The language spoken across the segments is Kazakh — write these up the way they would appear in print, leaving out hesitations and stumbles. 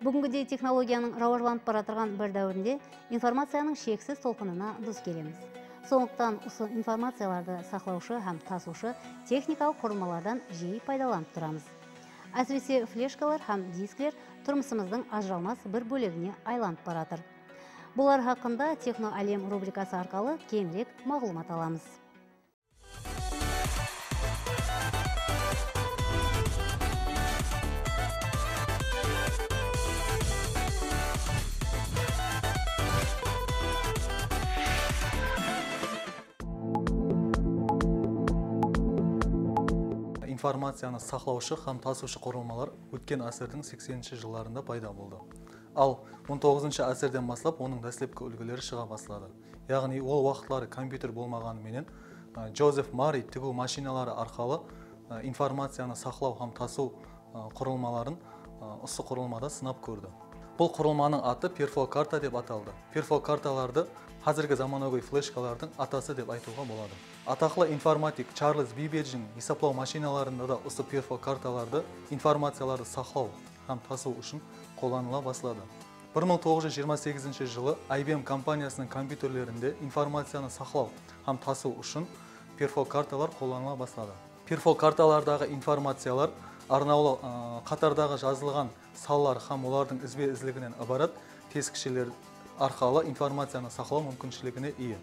Бүгінгідей технологияның рауажланып бара тұрған бір дәуірінде информацияның шексіз толқынына дуз келеміз. Сондықтан осы информацияларды сақлаушы һәм тасушы техникалық құрылмалардан жиі пайдаланып тұрамыз. Әсіресе флешкалар һәм дисклер тұрмысымыздың ажыралмас бір бөлігіне айланып баратыр. Бұлар хақында Техно әлем рубрикасы арқылы кеңірек мағлұмат аламыз. Информацияны сақлаушы һәм тасушы құрылмалар өткен асырдың 80-ші жылдарында пайда болды. Ал 19-ші асырден бастап оның дәслепкі үлгілері шыға бастады. Яғни ол вақытлары компьютер болмағанымен Джозеф Мари тігу машиналары арқылы информацияны сақлау һәм тасу құрылмаларын осы құрылмада сынап көрді. Бұл құрылманың аты перфокарта деп аталды. Перфокарталарды қазіргі заманауи флешкалардың атасы деп айтуға болады. Атақлы информатик Чарльз Биббедждің есептеу машиналарында да осы перфокарталарды информацияларды сақлау һәм тасу үшін қолданыла бастады. 1928 жылы IBM компаниясының компьютерлерінде информацияны сақлау һәм тасу үшін перфокарталар қолданыла бастады. Перфокарталардағы информациялар арнаулы қатардағы жазылған салалар һәм олардың ізбе-ізлігінен ібарат тескішелер арқылы информацияны сақлау мүмкіншілігіне ие.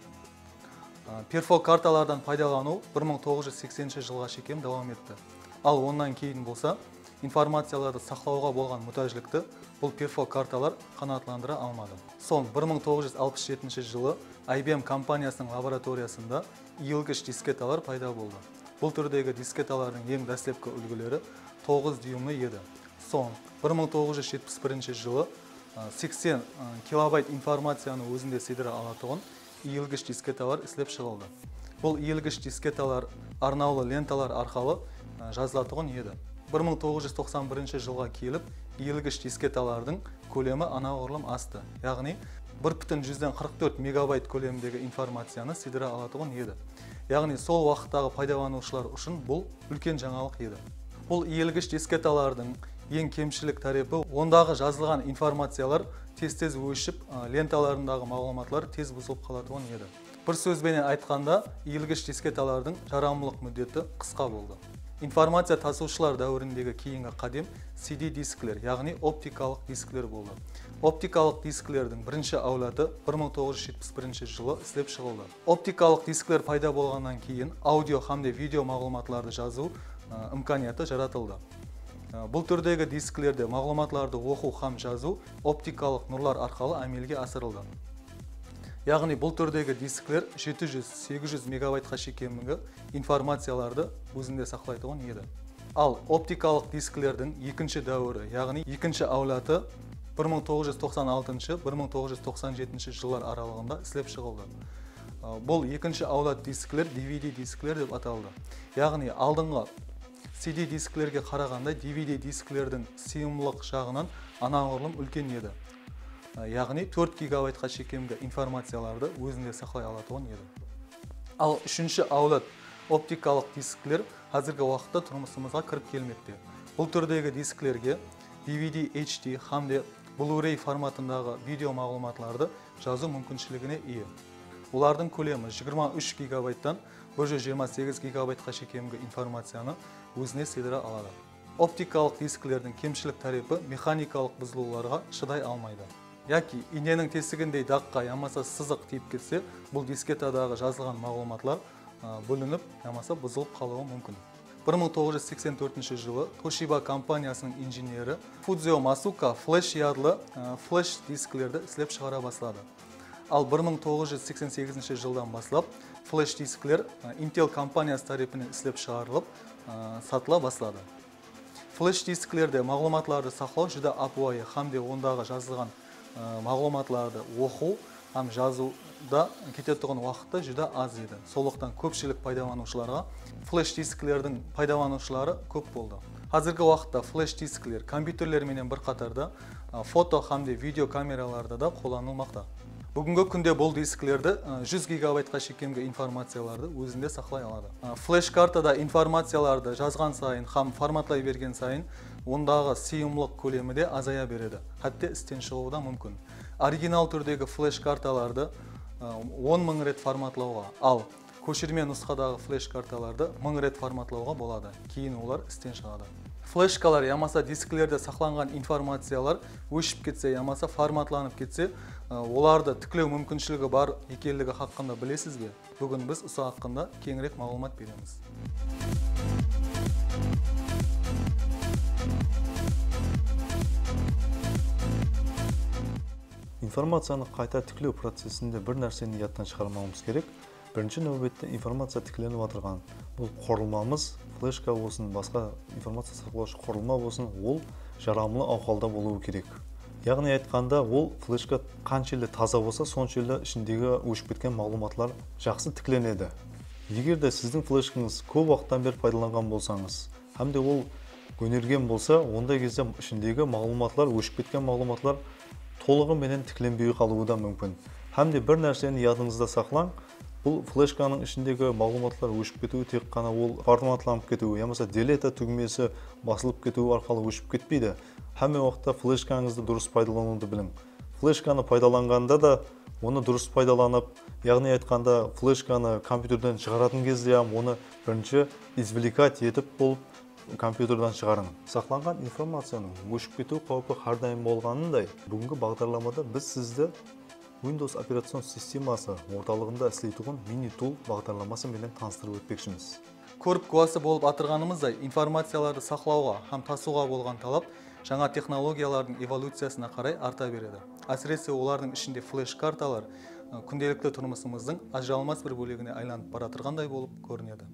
Перфокарталардан пайдалану 1980 жылға шейін давам етті. Ал ондан кейін болса, информацияларды сақлауға болған мұқтаждықты бұл перфокарталар қанағаттандыра алмады. Соң 1967 жылы IBM компаниясының лабораториясында иілгіш дискеталар пайда болды. Бұл түрдегі дискеталардың ең дәслепкі үлгілері 9 дюймлы еді. Соң 1971 жылы 80 килобайт информацияны өзінде сыйдыра алатұғын иілгіш дискеталар ісілеп шығылды. Бұл иілгіш дискеталар арнаулы ленталар арқылы жазылатұғын еді. 1991 жылға келіп, иілгіш дискеталардың көлемі анағұрлым асты. Яғни 1,44 мегабайт көлемдегі информацияны сыйдыра алатұғын еді. Яғни сол уақыттағы пайдаланушылар үшін бұл үлкен жаңалық еді. Бұл иілгіш дискеталардың ең кемшілік тарапы ондағы жазылған информациялар тез-тез өшіп, ленталарындағы мағлұматлар тез бұзылып қалатұғын еді. Бір сөзбен айтқанда, иілгіш дискеталардың жарамлылық мүддеті қысқа болды. Информация тасушылар дәуіріндегі кейінгі қадем CD дисклер, яғни оптикалық дисклер болды. Оптикалық дисклердің бірінші әулеті 1971 жылы ісілеп шығылды. Оптикалық дисклер пайда болғаннан кейін аудио һәм видео мағлұматларды жазу имканияты жаратылды. Бұл түрдегі дисклерде мағлұматларды оқу һәм жазу оптикалық нұрлар арқылы әмелге асырылды. Яғни бұл түрдегі дисклер 700-800 мегабайтқа шекемінгі информацияларды өзінде сақлайтұғын еді. Ал оптикалық дисклердің екінші дәуірі, яғни екінші әулеті 1996-1997 жылдар аралығында ісілеп шығылды. Бұл екінші әулет дисклер DVD дисклер деп аталды. Яғни алдыңғы CD дисклерге қарағанда DVD дисклердің сыйымдылық жағынан анағұрлым үлкен еді. Яғни 4 гигабайтқа шекемгі информацияларды өзінде сақлай алатұғын еді. Ал үшінші әулет оптикалық дисклер қазіргі уақытта тұрмысымызға кіріп келмекте. Бұл түрдегі дисклерге DVD, HD һәм Blu-ray форматындағы видео мағлұматларды жазу мүмкіншілігіне ие. Олардың көлемі 23 гигабайттан 128 гигабайтқа шекемгі информацияны өзіне сыйдыра алады. Оптикалық дисклердің кемшілік тарапы механикалық бұзылуларға шыдай алмайды. Яки иненің тесігіндей даққа ямаса сызық тиіп кетсе, бұл дискетадағы жазылған мағлұматлар бөлініп, ямаса бұзылып қалуы мүмкін. 1984 жылы Toshiba компаниясының инженері Fuzio Masuka флеш ядлы флеш дисклерді ісілеп шығара бастады. Ал 1988 жылдан бастап флеш дисклер Intel компаниясы тарапынан ісілеп шығарылып, сатыла бастады. Флеш дисклерде мағлұматларды сақлау жүдә апуайы һәм ондағы жазылған мағлұматларды оқу һәм жазуда кететұғын уақытта жүдә аз еді. Солықтан көпшілік пайдаланушыларға флеш дисклердің пайдаланушылары көп болды. Қазіргі уақытта флеш дисклер компьютерлерменен бір қатарда фото һәм видео камераларда да қолданылмақта. Бүгінгі күнде бұл дискілерді 100 гигабайтқа шекемге информацияларды өзінде сақлай алады. Флеш-картада информацияларды жазған сайын, хам форматлай берген сайын, ондағы сыйымдылық көлемі де азая береді. Хатта істен шығуы да мүмкін. Оригинал түрдегі флеш-карталарды 10 000 рет форматлауға, ал көшірме нұсқадағы флеш-карталарды 1000 рет форматлауға болады. Кейін олар істен шығады. Флешкалар ямаса дискілерде сақланған информациялар өшіп кетсе, ямаса форматланып кетсе, оларды тіклеу мүмкіншілігі бар екенлігі хақында білесіз бе? Бүгін біз осы хақында кеңірек мағлұмат береміз. Информацияны қайта тіклеу процесінде бір нәрсені яттан шығармауымыз керек. Бірінші нәубетте информация тікленіп отырған бұл құрылмамыз, флешка болсын, басқа информация сақлаушы құрылма болсын, ол жарамлы ауқалда болуы керек. Яғни айтқанда, ол флешка қаншелі таза болса, соншелі ішіндегі өшіп кеткен мағлұматлар жақсы тікленеді. Егер де сіздің флешкаңыз көп уақыттан бері пайдаланған болсаңыз, һәм де ол көнерген болса, ондай кезде ішіндегі мағлұматлар, өшіп кеткен мағлұматлар толығыменен тікленбей қалуы да мүмкін. Һәм де бір нәрсені ядыңызда сақлаң, бұл флешканың ішіндегі мағлұматлар өшіп кетуі тек қана ол форматланып кетуі, ямаса делета түгмесі басылып кетуі арқылы өшіп кетпейді. Һәме уақытта флешкаңызды дұрыс пайдалануды білің. Флешканы пайдаланғанда да оны дұрыс пайдаланып, яғни айтқанда флешканы компьютерден шығаратын кезде оны бірінші извлекать етіп болып компьютерден шығарың. Сақланған информацияның өшіп кету қаупі әрдайым болғанындай, бүгінгі бағдарламада біз сізді Windows операцион системасы орталығында істейтін мини-тул бағдарламасы менен таныстырып өтпекшіміз. Көріп куәсі болып атырғанымыздай, информацияларды сақлауға һәм тасуға болған талап жаңа технологиялардың эволюциясына қарай арта береді. Әсіресе олардың ішінде флеш-карталар күнделікті тұрмысымыздың ажырамас бір бөлігіне айланып бара жатқандай болып көрінеді.